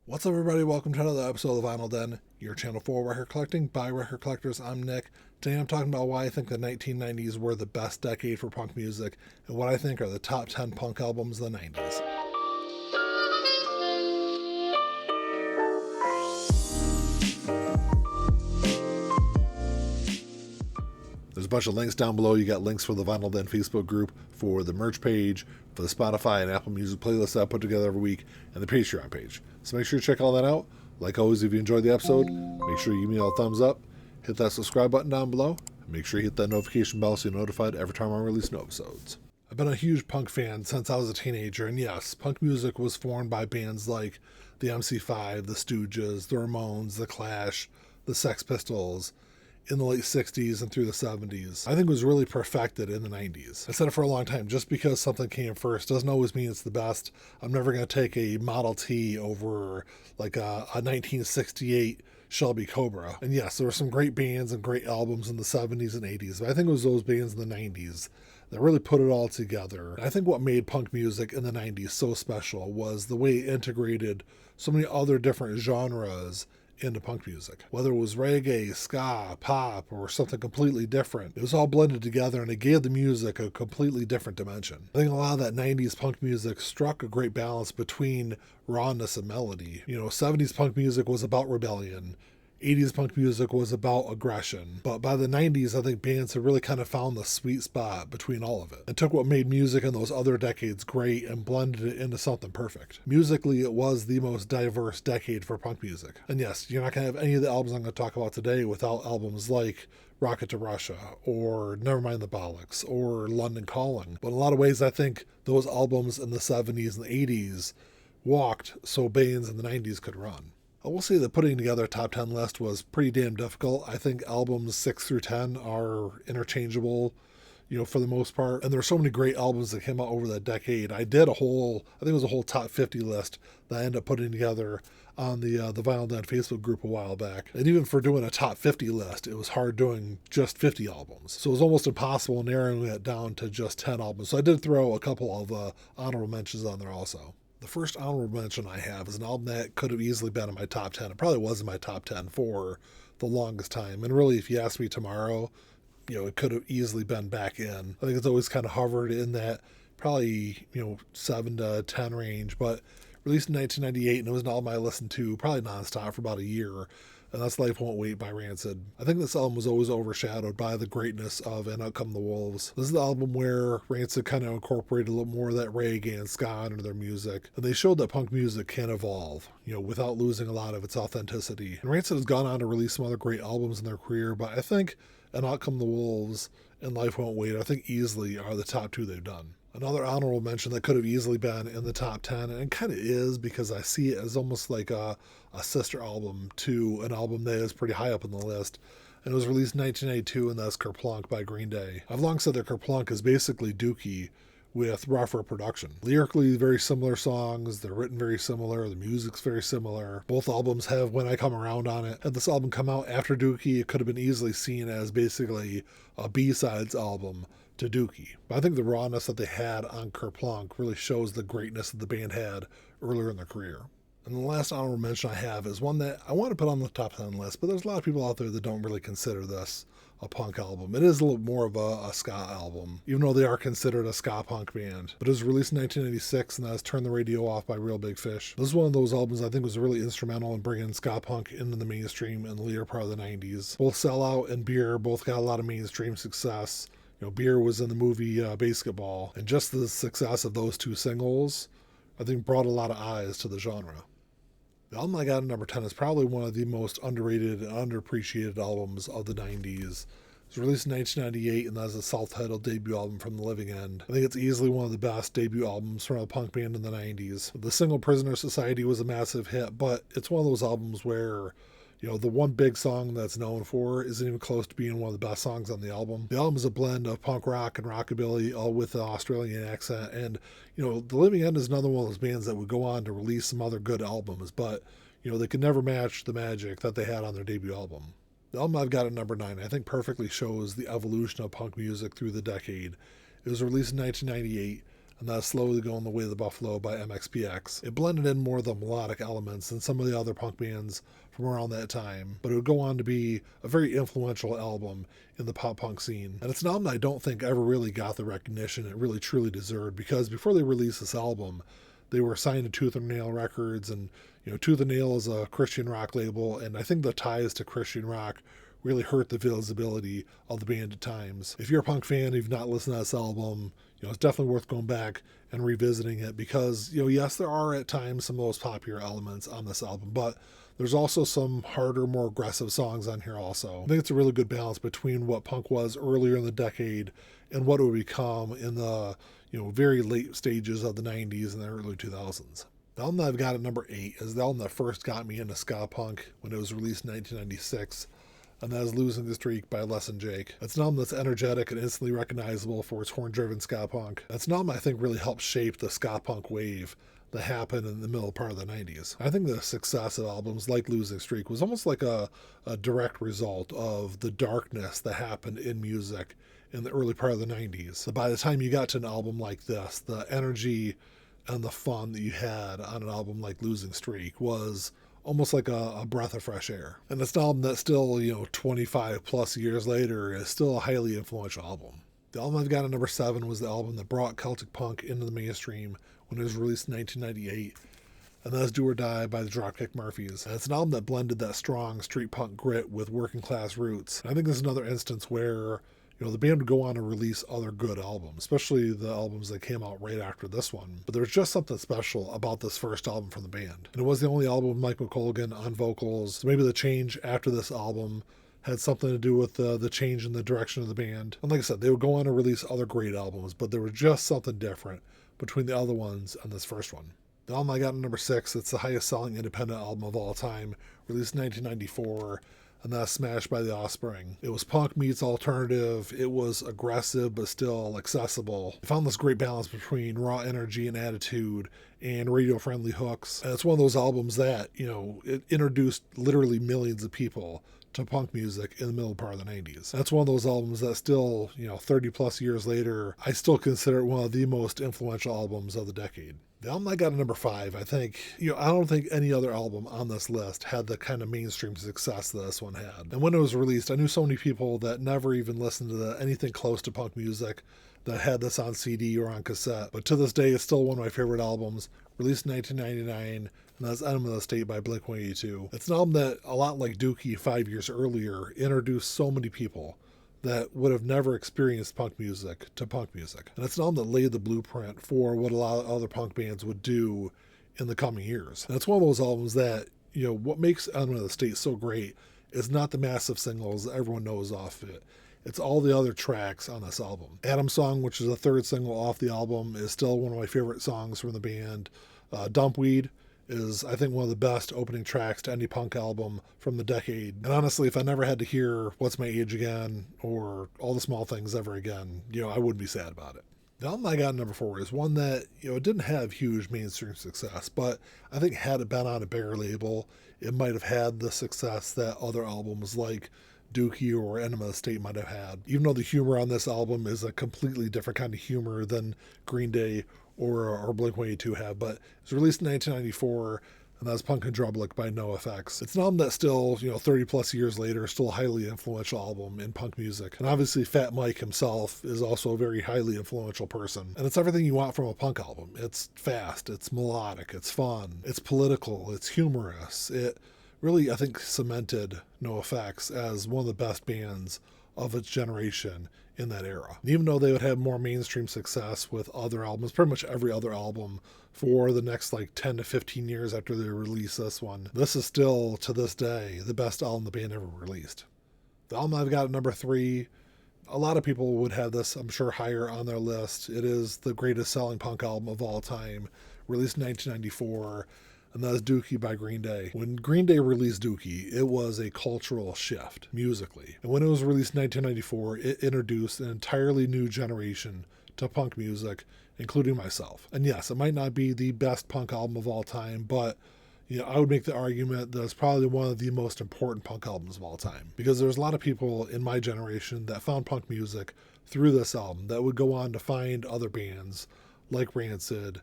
What's up, everybody? Welcome to another episode of Vinyl Den, your channel for record collecting by record collectors. I'm Nick. Today I'm talking about why I think the 1990s were the best decade for punk music and what I think are the top 10 punk albums of the 90s. There's a bunch of links down below. You got links for the Vinyl Den Facebook group, for the merch page, for the Spotify and Apple Music playlist that I put together every week, and the Patreon page. So make sure you check all that out. Like always, if you enjoyed the episode, make sure you give me a thumbs up, hit that subscribe button down below, and make sure you hit that notification bell so you're notified every time I release new episodes. I've been a huge punk fan since I was a teenager, and yes, punk music was formed by bands like the MC5, the Stooges, the Ramones, the Clash, the Sex Pistols, in the late 60s and through the 70s. I think it was really perfected in the 90s. I said it for a long time, just because something came first doesn't always mean it's the best. I'm never going to take a Model T over like a 1968 Shelby Cobra. And yes, there were some great bands and great albums in the 70s and 80s, but I think it was those bands in the 90s that really put it all together. And I think what made punk music in the 90s so special was the way it integrated so many other different genres into punk music. Whether it was reggae, ska, pop, or something completely different, it was all blended together and it gave the music a completely different dimension. I think a lot of that 90s punk music struck a great balance between rawness and melody. 70s punk music was about rebellion. 80s punk music was about aggression. But by the 90s, I think bands had really kind of found the sweet spot between all of it and took what made music in those other decades great and blended it into something perfect. Musically, it was the most diverse decade for punk music. And yes, you're not going to have any of the albums I'm going to talk about today without albums like Rocket to Russia, or Nevermind the Bollocks, or London Calling. But in a lot of ways, I think those albums in the 70s and the 80s walked so bands in the 90s could run. I will say that putting together a top 10 list was pretty damn difficult. I think albums 6 through 10 are interchangeable, for the most part. And there were so many great albums that came out over that decade. I think it was a whole top 50 list that I ended up putting together on the Vinyl Den Facebook group a while back. And even for doing a top 50 list, it was hard doing just 50 albums. So it was almost impossible narrowing it down to just 10 albums. So I did throw a couple of honorable mentions on there also. The first honorable mention I have is an album that could have easily been in my top 10. It probably was in my top 10 for the longest time. And really, if you ask me tomorrow, it could have easily been back in. I think it's always kind of hovered in that probably, 7 to 10 range. But released in 1998, and it was an album I listened to probably nonstop for about a year. And that's Life Won't Wait by Rancid. I think this album was always overshadowed by the greatness of And Out Come the Wolves. This is the album where Rancid kind of incorporated a little more of that reggae and ska into their music. And they showed that punk music can evolve, without losing a lot of its authenticity. And Rancid has gone on to release some other great albums in their career, but I think And Out Come the Wolves and Life Won't Wait, I think easily are the top two they've done. Another honorable mention that could have easily been in the top 10, and it kind of is because I see it as almost like a sister album to an album that is pretty high up on the list, and it was released in 1982, and that's Kerplunk by Green Day. I've long said that Kerplunk is basically Dookie with rougher production. Lyrically, very similar songs, they're written very similar, the music's very similar. Both albums have When I Come Around on it. Had this album come out after Dookie, it could have been easily seen as basically a B-sides album to Dookie. But I think the rawness that they had on Kerplunk really shows the greatness that the band had earlier in their career. And the last honorable mention I have is one that I want to put on the top 10 list, but there's a lot of people out there that don't really consider this a punk album. It is a little more of a ska album, even though they are considered a ska punk band. But it was released in 1986, and that was Turn the Radio Off by Real Big Fish. This is one of those albums I think was really instrumental in bringing ska punk into the mainstream in the later part of the 90s. Both Sellout and Beer both got a lot of mainstream success. Beer was in the movie Basketball, and just the success of those two singles, I think, brought a lot of eyes to the genre. The album I got at number 10 is probably one of the most underrated and underappreciated albums of the 90s. It was released in 1998, and that's a self-titled debut album from The Living End. I think it's easily one of the best debut albums from a punk band in the 90s. The single Prisoner Society was a massive hit, but it's one of those albums where the one big song that's known for isn't even close to being one of the best songs on the album. The album is a blend of punk rock and rockabilly, all with an Australian accent. And, The Living End is another one of those bands that would go on to release some other good albums, but, they could never match the magic that they had on their debut album. The album I've got at number 9, I think perfectly shows the evolution of punk music through the decade. It was released in 1998. and that's Slowly Going the Way of the Buffalo by MXPX. It blended in more of the melodic elements than some of the other punk bands from around that time, but it would go on to be a very influential album in the pop punk scene. And it's an album that I don't think ever really got the recognition it really truly deserved, because before they released this album, they were signed to Tooth and Nail Records, and Tooth and Nail is a Christian rock label, and I think the ties to Christian rock really hurt the visibility of the band at times. If you're a punk fan and you've not listened to this album, it's definitely worth going back and revisiting it, because yes, there are at times some of those popular elements on this album, but there's also some harder, more aggressive songs on here also. I think it's a really good balance between what punk was earlier in the decade and what it would become in the very late stages of the 90s and the early 2000s. The album that I've got at number 8 is the album that first got me into ska punk when it was released in 1996, and that is Losing the Streak by Less Than Jake. It's an album that's energetic and instantly recognizable for its horn-driven ska punk. It's an album I think really helped shape the ska punk wave that happened in the middle part of the 90s. I think the success of albums like Losing Streak was almost like a direct result of the darkness that happened in music in the early part of the 90s. So by the time you got to an album like this, the energy and the fun that you had on an album like Losing Streak was almost like a breath of fresh air. And it's an album that still, 25 plus years later, is still a highly influential album. The album I've got at number 7 was the album that brought Celtic punk into the mainstream when it was released in 1998, and that's Do or Die by the Dropkick Murphys. And it's an album that blended that strong street punk grit with working class roots. And I think this is another instance where the band would go on to release other good albums, especially the albums that came out right after this one. But there was just something special about this first album from the band. And it was the only album with Mike McColgan on vocals. So maybe the change after this album had something to do with the change in the direction of the band. And like I said, they would go on to release other great albums, but there was just something different between the other ones and this first one. The album I got at number 6, it's the highest selling independent album of all time, released in 1994, and that's Smashed by the Offspring. It was punk meets alternative. It was aggressive but still accessible. It found this great balance between raw energy and attitude and radio-friendly hooks. And it's one of those albums that, it introduced literally millions of people to punk music in the middle part of the 90s. That's one of those albums that still, 30 plus years later, I still consider it one of the most influential albums of the decade. The album I got at number 5, I think, I don't think any other album on this list had the kind of mainstream success that this one had. And when it was released, I knew so many people that never even listened to anything close to punk music that had this on CD or on cassette. But to this day, it's still one of my favorite albums, released in 1999, and that's Enema of the State by Blink-182. It's an album that, a lot like Dookie 5 years earlier, introduced so many people that would have never experienced punk music to punk music. And it's an album that laid the blueprint for what a lot of other punk bands would do in the coming years. And it's one of those albums that, what makes Enema of the State so great is not the massive singles that everyone knows off it. It's all the other tracks on this album. Adam's Song, which is the third single off the album, is still one of my favorite songs from the band. Dumpweed is, I think, one of the best opening tracks to any punk album from the decade. And honestly, if I never had to hear What's My Age Again or All the Small Things ever again, I wouldn't be sad about it. The album I got at number 4 is one that, it didn't have huge mainstream success, but I think had it been on a bigger label, it might have had the success that other albums like Dookie or Enema of the State might have had. Even though the humor on this album is a completely different kind of humor than Green Day or Blink-182 have, but it was released in 1994, and that's Punk and Drublic by NoFX. It's an album that still, 30 plus years later, is still a highly influential album in punk music. And obviously Fat Mike himself is also a very highly influential person. And it's everything you want from a punk album. It's fast, it's melodic, it's fun, it's political, it's humorous. It really, I think, cemented NoFX as one of the best bands of its generation in that era. And even though they would have more mainstream success with other albums, pretty much every other album for the next 10 to 15 years after they release this one, this is still, to this day, the best album the band ever released. The album I've got at number 3, a lot of people would have this, I'm sure, higher on their list. It is the greatest selling punk album of all time, released in 1994, and that is Dookie by Green Day. When Green Day released Dookie, it was a cultural shift musically. And when it was released in 1994, it introduced an entirely new generation to punk music, including myself. And yes, it might not be the best punk album of all time, but I would make the argument that it's probably one of the most important punk albums of all time. Because there's a lot of people in my generation that found punk music through this album that would go on to find other bands like Rancid,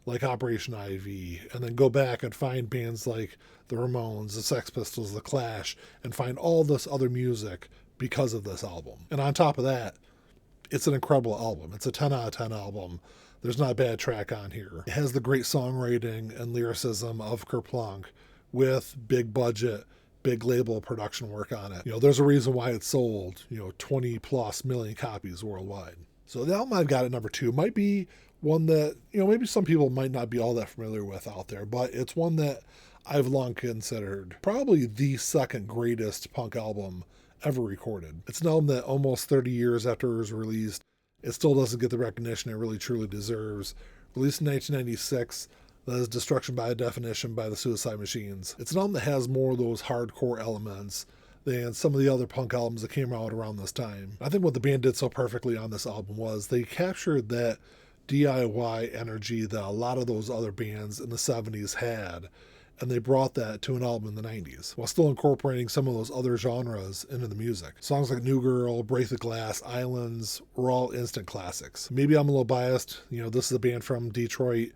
like Operation Ivy, and then go back and find bands like the Ramones, the Sex Pistols, the Clash, and find all this other music because of this album. And on top of that, it's an incredible album. It's a 10 out of 10 album. There's not a bad track on here. It has the great songwriting and lyricism of Kerplunk with big budget, big label production work on it. There's a reason why it sold, 20 plus million copies worldwide. So the album I've got at number 2 might be one that, maybe some people might not be all that familiar with out there, but it's one that I've long considered probably the second greatest punk album ever recorded. It's an album that almost 30 years after it was released, it still doesn't get the recognition it really truly deserves. Released in 1996, that is Destruction by Definition by the Suicide Machines. It's an album that has more of those hardcore elements than some of the other punk albums that came out around this time. I think what the band did so perfectly on this album was they captured that DIY energy that a lot of those other bands in the 70s had, and they brought that to an album in the 90s, while still incorporating some of those other genres into the music. Songs like New Girl, Break the Glass, Islands were all instant classics. Maybe I'm a little biased. This is a band from Detroit.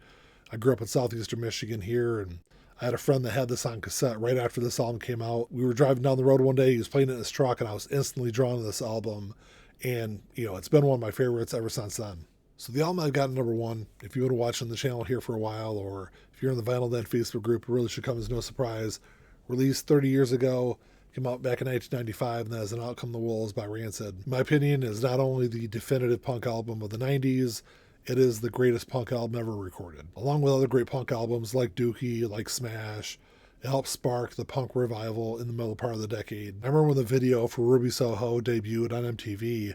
I grew up in southeastern Michigan here, and I had a friend that had this on cassette right after this album came out. We were driving down the road one day, he was playing it in his truck, and I was instantly drawn to this album, and, it's been one of my favorites ever since then. So the album I've got at number 1, if you've been watching the channel here for a while, or if you're in the Vinyl Den Facebook group, it really should come as no surprise. Released 30 years ago, came out back in 1995, and that is An Outcome the Wolves by Rancid. In my opinion, is not only the definitive punk album of the 90s, it is the greatest punk album ever recorded. Along with other great punk albums like Dookie, like Smash, it helped spark the punk revival in the middle part of the decade. I remember when the video for Ruby Soho debuted on MTV,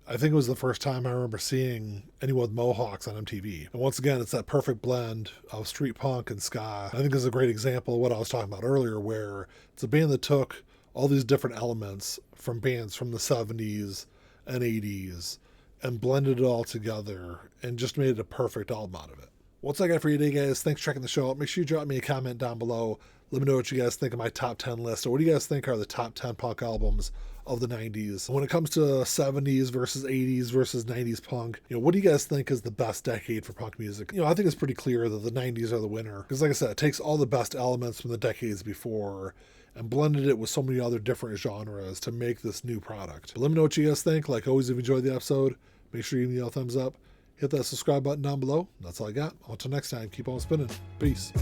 I think it was the first time I remember seeing anyone with mohawks on MTV. And once again, it's that perfect blend of street punk and ska. I think it's a great example of what I was talking about earlier, where it's a band that took all these different elements from bands from the 70s and 80s and blended it all together and just made a perfect album out of it. What's I got for you today, guys? Thanks for checking the show out. Make sure you drop me a comment down below. Let me know what you guys think of my top 10 list, or what do you guys think are the top 10 punk albums of the 90s. When it comes to 70s versus 80s versus 90s punk, what do you guys think is the best decade for punk music? I think it's pretty clear that the 90s are the winner, because like I said, it takes all the best elements from the decades before and blended it with so many other different genres to make this new product. But let me know what you guys think. Like always, if you enjoyed the episode, make sure you give me a thumbs up, hit that subscribe button down below. That's all I got. Until next time, keep on spinning. Peace.